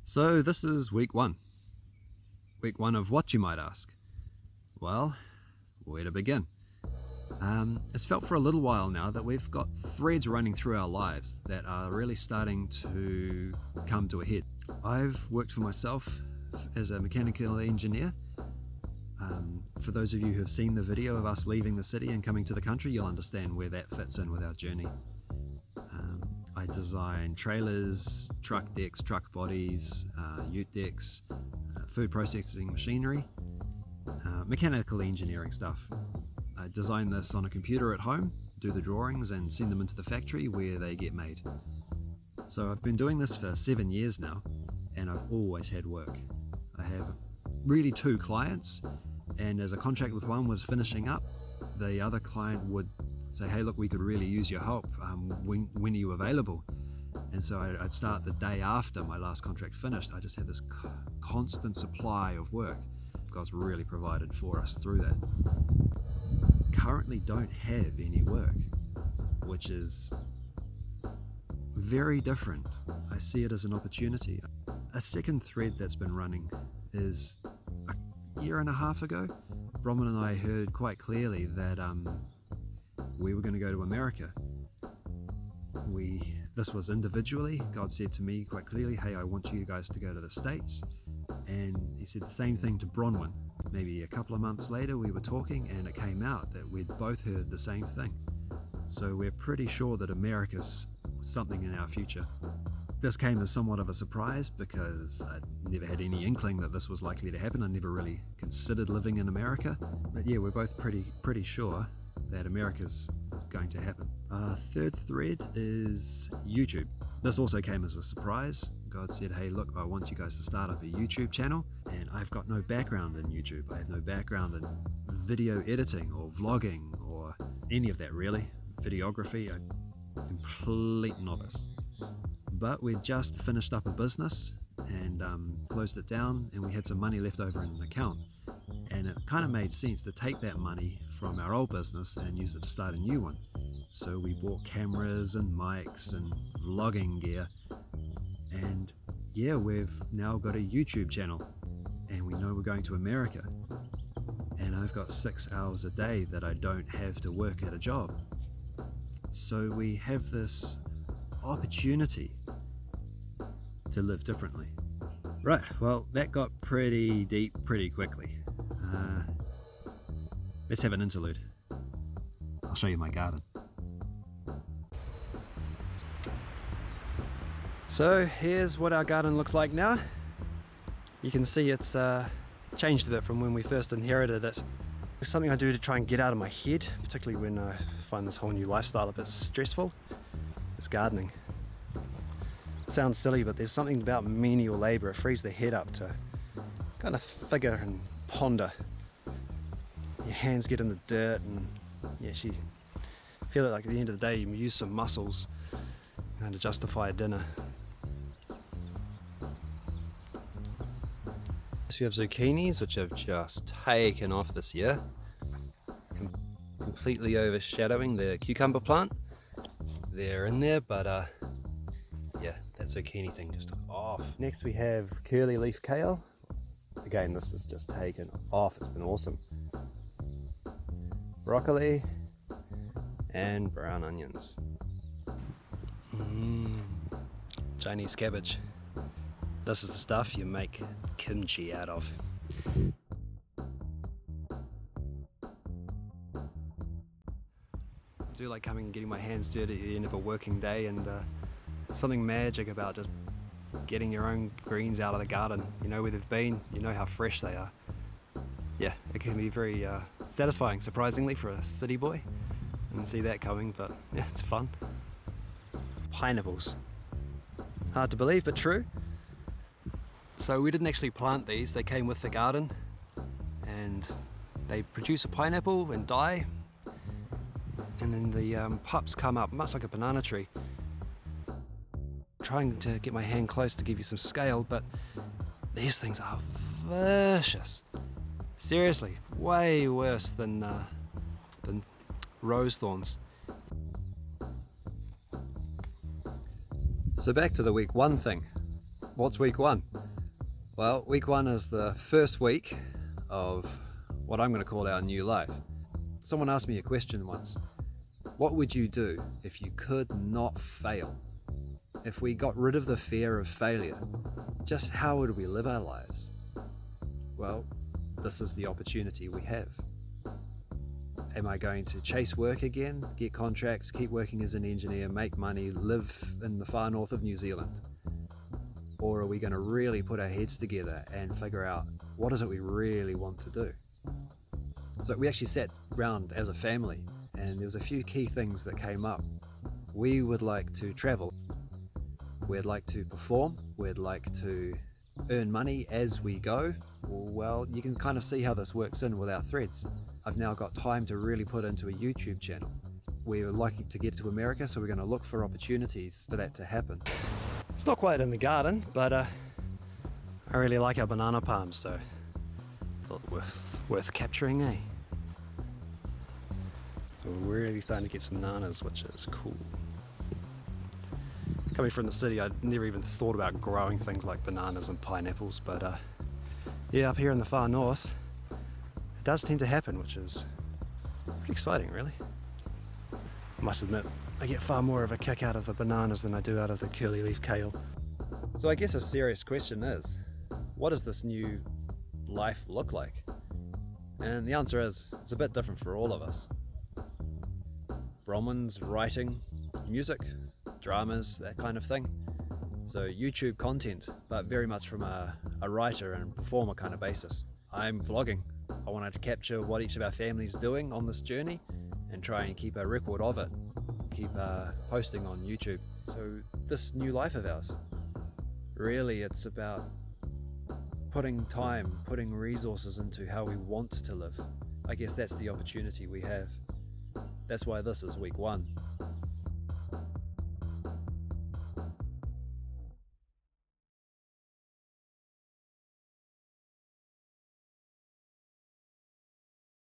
So this is week one. Week one of what, you might ask? Well, where to begin? It's felt for a little while now that we've got threads running through our lives that are really starting to come to a head. I've worked for myself as a mechanical engineer. For those of you who have seen the video of us leaving the city and coming to the country, you'll understand where that fits in with our journey. I design trailers, truck decks, truck bodies, ute decks, food processing machinery, mechanical engineering stuff. I design this on a computer at home, do the drawings and send them into the factory where they get made. So I've been doing this for 7 years now, and I've always had work. I have really 2 clients, and as a contract with one was finishing up, the other client would say, hey look, we could really use your help, when are you available? And so I'd start the day after my last contract finished. I just had this constant supply of work. God's really provided for us through that. Currently don't have any work, which is very different. I see it as an opportunity. A second thread that's been running is a year and a half ago, Bronwyn and I heard quite clearly that we were going to go to America. This was individually. God said to me quite clearly, hey, I want you guys to go to the States. And he said the same thing to Bronwyn. Maybe a couple of months later we were talking and it came out that we'd both heard the same thing. So we're pretty sure that America's something in our future. This came as somewhat of a surprise because I'd never had any inkling that this was likely to happen. I never really considered living in America. But yeah, we're both pretty sure that America's going to happen. Third thread is YouTube. This also came as a surprise. God said, hey look, I want you guys to start up a YouTube channel, and I've got no background in YouTube. I have no background in video editing or vlogging or any of that really. Videography, I'm a complete novice. But we just finished up a business and closed it down, and we had some money left over in an account. And it kind of made sense to take that money from our old business and use it to start a new one. So we bought cameras and mics and vlogging gear, and yeah, we've now got a YouTube channel, and we know we're going to America, and I've got 6 hours a day that I don't have to work at a job. So we have this opportunity to live differently. Right, well, that got pretty deep pretty quickly. Let's have an interlude. I'll show you my garden. So here's what our garden looks like now. You can see it's changed a bit from when we first inherited it. It's something I do to try and get out of my head, particularly when I find this whole new lifestyle a bit stressful. It's gardening. It sounds silly, but there's something about menial labour. It frees the head up to kind of figure and ponder. Your hands get in the dirt, and yeah, feel it like at the end of the day you use some muscles to justify a dinner. So we have zucchinis, which have just taken off this year, completely overshadowing the cucumber plant. They're in there, but yeah, that zucchini thing just took off. Next we have curly leaf kale. Again, this has just taken off. It's been awesome. Broccoli and brown onions. Chinese cabbage. This is the stuff you make kimchi out of. I do like coming and getting my hands dirty at the end of a working day, and something magic about just getting your own greens out of the garden. You know where they've been, you know how fresh they are. Yeah, it can be very satisfying, surprisingly, for a city boy. Didn't see that coming, but yeah, it's fun. Pineapples. Hard to believe, but true. So we didn't actually plant these, they came with the garden, and they produce a pineapple and die, and then the pups come up, much like a banana tree. Trying to get my hand close to give you some scale, but these things are vicious. Seriously, way worse than rose thorns. So back to the week one thing. What's week one? Well, week one is the first week of what I'm going to call our new life. Someone asked me a question once. What would you do if you could not fail? If we got rid of the fear of failure, just how would we live our lives? Well, this is the opportunity we have. Am I going to chase work again, get contracts, keep working as an engineer, make money, live in the far north of New Zealand? Or are we going to really put our heads together and figure out what is it we really want to do? So we actually sat round as a family, and there was a few key things that came up. We would like to travel. We'd like to perform. We'd like to earn money as we go. Well, you can kind of see how this works in with our threads. I've now got time to really put into a YouTube channel. We're likely to get to America, so we're going to look for opportunities for that to happen. It's not quite in the garden, but I really like our banana palms, so thought worth capturing, eh? We're really starting to get some bananas, which is cool. Coming from the city, I'd never even thought about growing things like bananas and pineapples, but yeah, up here in the far north, it does tend to happen, which is pretty exciting, really. I must admit, I get far more of a kick out of the bananas than I do out of the curly leaf kale. So I guess a serious question is, what does this new life look like? And the answer is, it's a bit different for all of us. Bronwyn's writing music, dramas, that kind of thing. So YouTube content, but very much from a writer and performer kind of basis. I'm vlogging. I wanted to capture what each of our families doing on this journey and try and keep a record of it. Keep posting on YouTube. So this new life of ours, really it's about putting time, putting resources into how we want to live. I guess that's the opportunity we have. That's why this is week one.